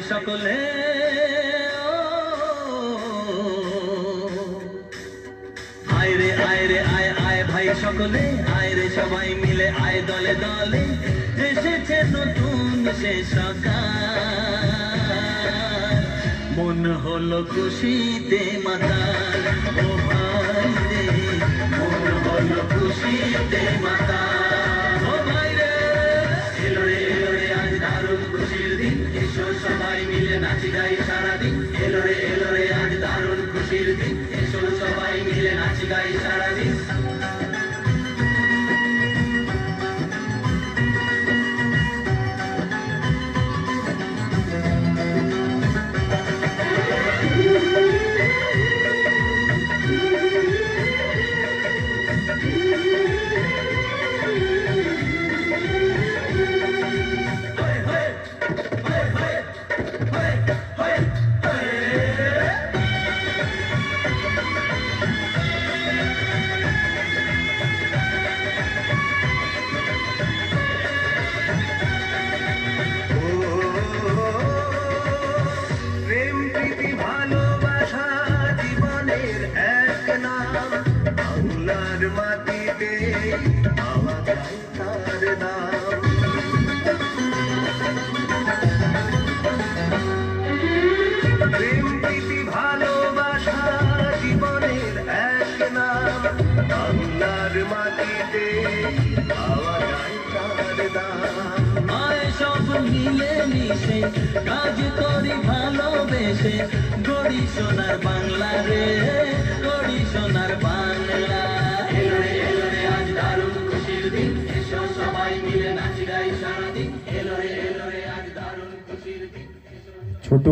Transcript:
সকলে আয় রে আয় রে আয় আয় ভাই সকলে আয় রে সবাই মিলে আয় দলে দলে এসেছে নতুন সে সকাল মন হলো খুশিতে মাতাল ও ভাই রে মন হলো খুশিতে মাতাল ও ভাই রে এলো রে আজ দারুণ খুশির দিন এসো সবাই মিলে নাচি গাই সারাদিন এলো রে আজ দারুণ খুশির দিন এসো সবাই মিলে নাচি গাই সারাদিন মাটিতে পাওয়া যায় তার নাম প্রেম প্রীতি ভালোবাসা জীবনের এক নাম বাংলার মাটিতে পাওয়া যায় তার নাম আয় সব মিলে মিশে কাজ করি ভালোবেসে গড়ি সোনার বাংলা রে গড়ি সোনার বাংলা ছোট